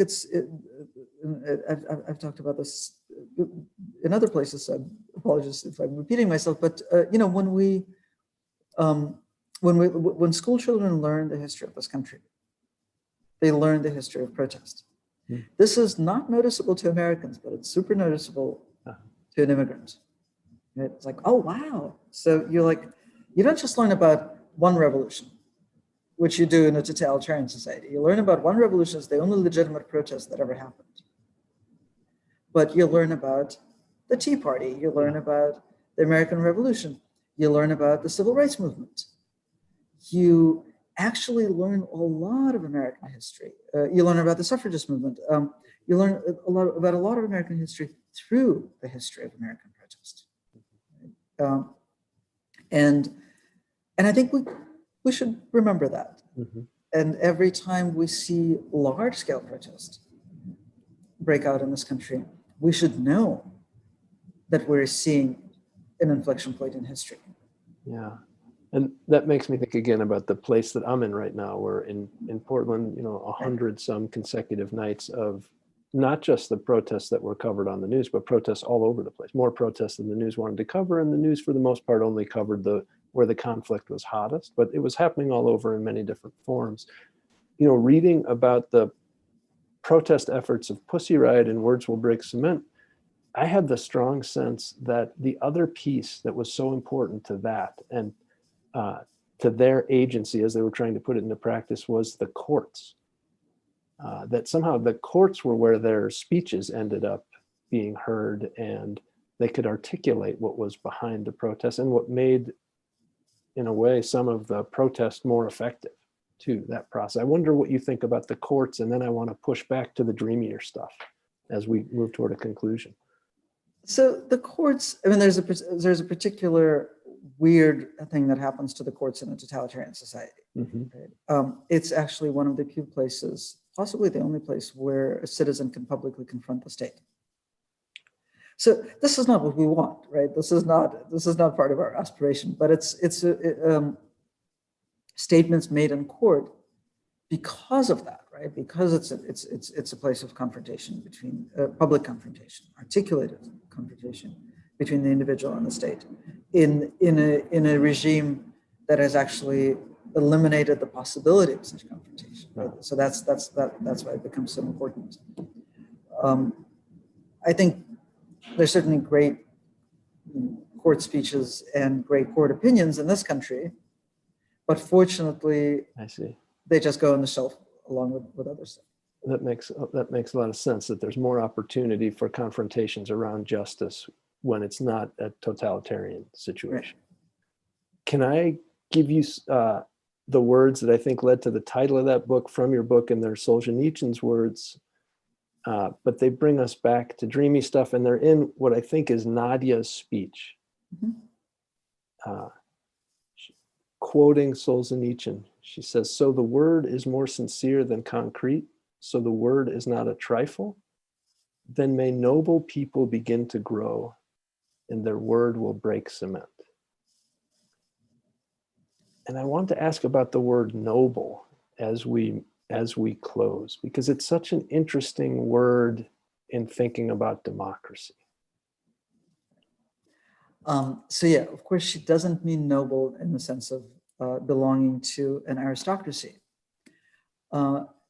Speaker 2: I've talked about this in other places. So apologies if I'm repeating myself, but you know, when school children learn the history of this country, they learn the history of protest. This is not noticeable to Americans, but it's super noticeable to an immigrant. It's like, oh, wow. So you're like, you don't just learn about one revolution, which you do in a totalitarian society. You learn about one revolution as the only legitimate protest that ever happened. But you learn about the Tea Party. You learn about the American Revolution. You learn about the Civil Rights Movement. You actually learn a lot of American history. You learn about the suffragist movement. You learn about a lot of American history through the history of American protest. And I think we should remember that. And every time we see large-scale protest break out in this country, we should know that we're seeing an inflection point in history.
Speaker 1: Yeah. And that makes me think again about the place that I'm in right now. We're in Portland, you know, 100 some consecutive nights of not just the protests that were covered on the news, but protests all over the place. More protests than the news wanted to cover, and the news, for the most part, only covered where the conflict was hottest. But it was happening all over in many different forms. You know, reading about the protest efforts of Pussy Riot and Words Will Break Cement, I had the strong sense that the other piece that was so important to that and to their agency as they were trying to put it into practice was the courts. That somehow the courts were where their speeches ended up being heard, and they could articulate what was behind the protest and what made, in a way, some of the protest more effective to that process. I wonder what you think about the courts, and then I want to push back to the dreamier stuff as we move toward a conclusion.
Speaker 2: So the courts, I mean, there's a particular weird thing that happens to the courts in a totalitarian society.
Speaker 1: Mm-hmm.
Speaker 2: Right? It's actually one of the few places, possibly the only place, where a citizen can publicly confront the state. So this is not what we want, right? This is not part of our aspiration, but it's statements made in court because of that, right? Because it's a place of confrontation between public confrontation, articulated confrontation between the individual and the state, in a regime that has actually eliminated the possibility of such confrontation. Right? So that's why it becomes so important. I think there's certainly great court speeches and great court opinions in this country, but fortunately,
Speaker 1: I see,
Speaker 2: they just go on the shelf along with other stuff.
Speaker 1: That makes a lot of sense, that there's more opportunity for confrontations around justice when it's not a totalitarian situation. Right. Can I give you the words that I think led to the title of that book from your book, and they're Solzhenitsyn's words, but they bring us back to dreamy stuff, and they're in what I think is Nadia's speech. Mm-hmm. Quoting Solzhenitsyn, she says, "So the word is more sincere than concrete, so the word is not a trifle, then may noble people begin to grow, and their word will break cement." And I want to ask about the word noble as we close, because it's such an interesting word in thinking about democracy.
Speaker 2: So yeah, of course, she doesn't mean noble in the sense of belonging to an aristocracy.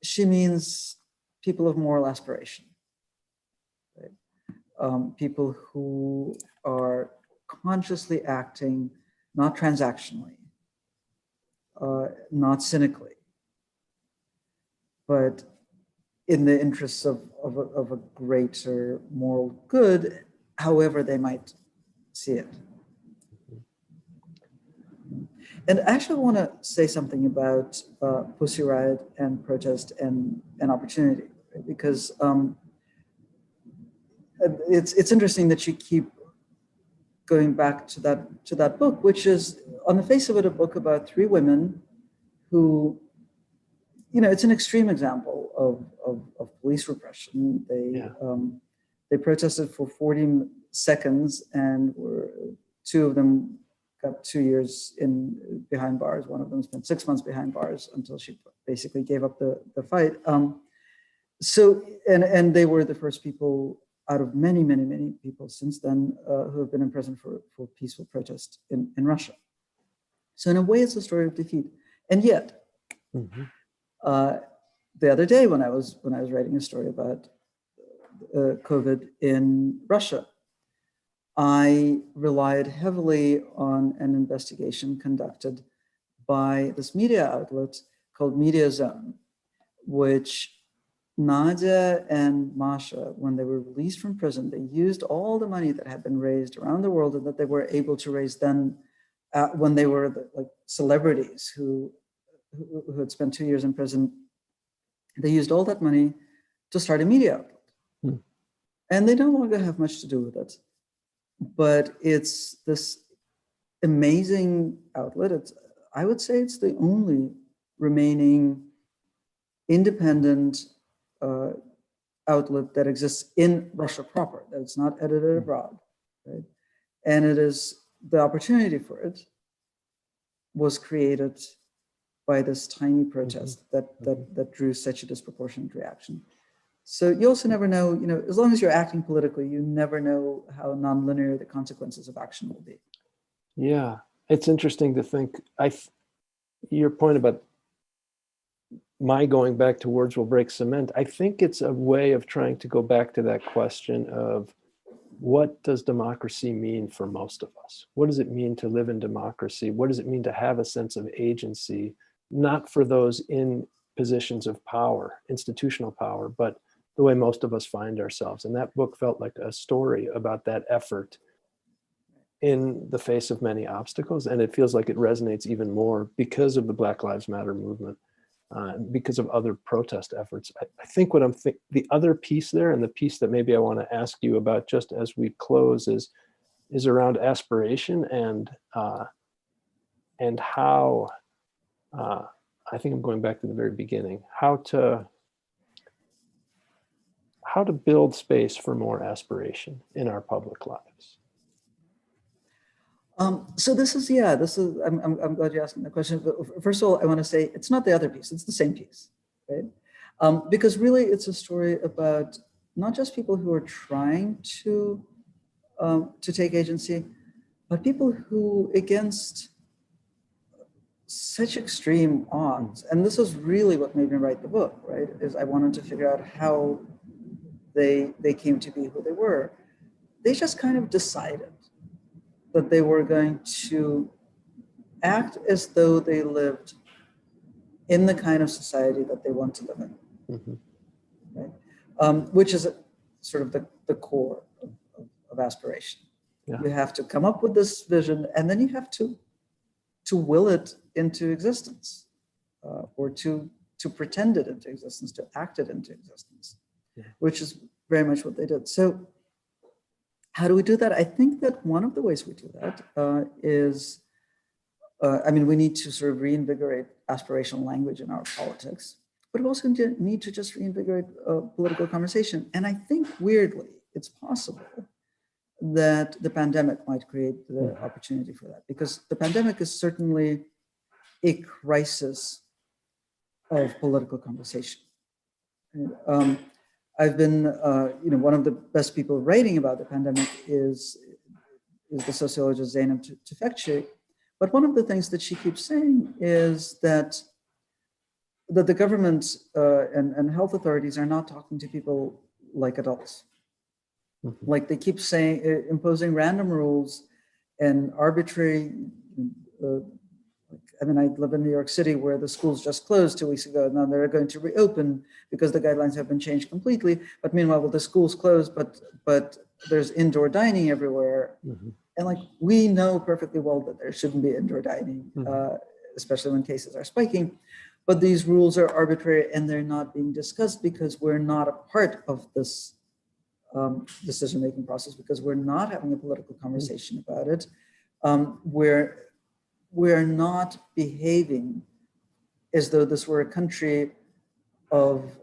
Speaker 2: She means people of moral aspiration, right? People who are consciously acting, not transactionally, not cynically, but in the interests of a greater moral good, however they might see it. And actually, I want to say something about Pussy Riot and protest and opportunity, right? Because it's interesting that you keep going back to that book, which is, on the face of it, a book about three women who, you know, it's an extreme example of police repression. They protested for 40 seconds, and two of them got 2 years behind bars. One of them spent 6 months behind bars until she basically gave up the fight. So they were the first people out of many people since then who have been in prison for peaceful protest in Russia. So in a way, it's a story of defeat. And yet, mm-hmm. The other day when I was writing a story about COVID in Russia, I relied heavily on an investigation conducted by this media outlet called Media Zone, which Nadia and Masha, when they were released from prison, they used all the money that had been raised around the world and that they were able to raise then when they were like celebrities who had spent 2 years in prison. They used all that money to start a media outlet. Hmm. And they no longer have much to do with it. But it's this amazing outlet. I would say it's the only remaining independent outlet that exists in Russia proper, that it's not edited abroad, right? And it is, the opportunity for it was created by this tiny protest that drew such a disproportionate reaction. So you also never know, as long as you're acting politically, you never know how nonlinear the consequences of action will be.
Speaker 1: Yeah, it's interesting to think, your point about my going back to words will break cement, I think it's a way of trying to go back to that question of what does democracy mean for most of us? What does it mean to live in democracy? What does it mean to have a sense of agency, not for those in positions of power, institutional power, but the way most of us find ourselves. And that book felt like a story about that effort in the face of many obstacles. And it feels like it resonates even more because of the Black Lives Matter movement, because of other protest efforts. I think what the other piece there, and the piece that maybe I want to ask you about just as we close, is around aspiration and how, I think I'm going back to the very beginning, how to build space for more aspiration in our public lives.
Speaker 2: So I'm glad you're asking that question. But first of all, I want to say it's not the other piece, it's the same piece, right? Because really it's a story about not just people who are trying to take agency, but people who, against such extreme odds, and this is really what made me write the book, right? Is I wanted to figure out how they came to be who they were. They just kind of decided that they were going to act as though they lived in the kind of society that they want to live in,
Speaker 1: Mm-hmm.
Speaker 2: right? Which is sort of the core of aspiration. Yeah. You have to come up with this vision, and then you have to will it into existence, or to pretend it into existence, to act it into existence, yeah. Which is very much what they did. So how do we do that? I think that one of the ways we do that is, we need to sort of reinvigorate aspirational language in our politics, but we also need to just reinvigorate political conversation. And I think, weirdly, it's possible that the pandemic might create the opportunity for that, because the pandemic is certainly a crisis of political conversation. I've been, one of the best people writing about the pandemic is the sociologist Zeynep Tufekci. But one of the things that she keeps saying is that the government and health authorities are not talking to people like adults. Mm-hmm. Like they keep saying, imposing random rules and arbitrary. I live in New York City, where the schools just closed 2 weeks ago. Now they're going to reopen because the guidelines have been changed completely. But meanwhile, the schools closed, but there's indoor dining everywhere. Mm-hmm. And we know perfectly well that there shouldn't be indoor dining, mm-hmm. Especially when cases are spiking. But these rules are arbitrary, and they're not being discussed because we're not a part of this decision-making process, because we're not having a political conversation about it. We're not behaving as though this were a country of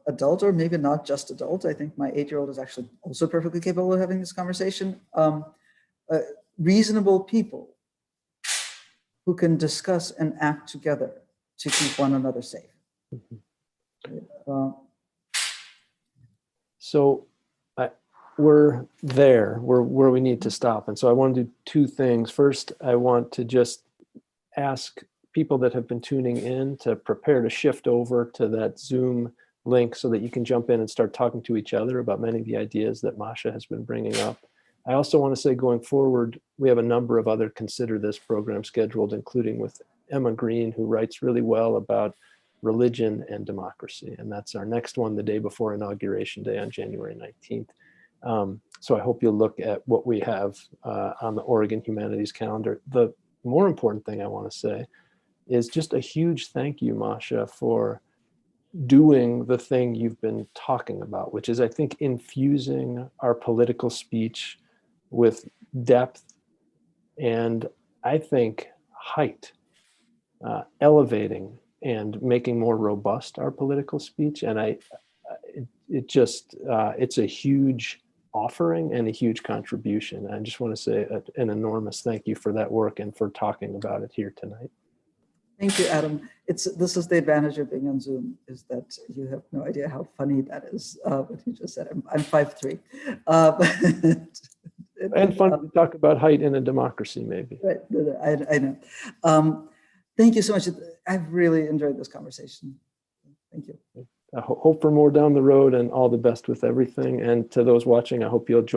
Speaker 2: adult, or maybe not just adult. I think my 8-year-old is actually also perfectly capable of having this conversation. Reasonable people who can discuss and act together to keep one another safe. Mm-hmm.
Speaker 1: So we're there, we're where we need to stop. And so I want to do two things. First, I want to just ask people that have been tuning in to prepare to shift over to that Zoom link so that you can jump in and start talking to each other about many of the ideas that Masha has been bringing up. I also want to say, going forward, we have a number of other Consider This programs scheduled, including with Emma Green, who writes really well about religion and democracy. And that's our next one, the day before Inauguration Day on January 19th. So I hope you'll look at what we have on the Oregon Humanities calendar. The more important thing I want to say is just a huge thank you, Masha, for doing the thing you've been talking about, which is, I think, infusing our political speech with depth and, I think, height, elevating and making more robust our political speech. And it's a huge offering and a huge contribution. I just want to say an enormous thank you for that work and for talking about it here tonight.
Speaker 2: Thank you, Adam. This is the advantage of being on Zoom, is that you have no idea how funny that is, what you just said. I'm 5'3".
Speaker 1: And fun to talk about height in a democracy, maybe.
Speaker 2: Right, I know. Thank you so much. I've really enjoyed this conversation. Thank you.
Speaker 1: I hope for more down the road, and all the best with everything. And to those watching, I hope you'll join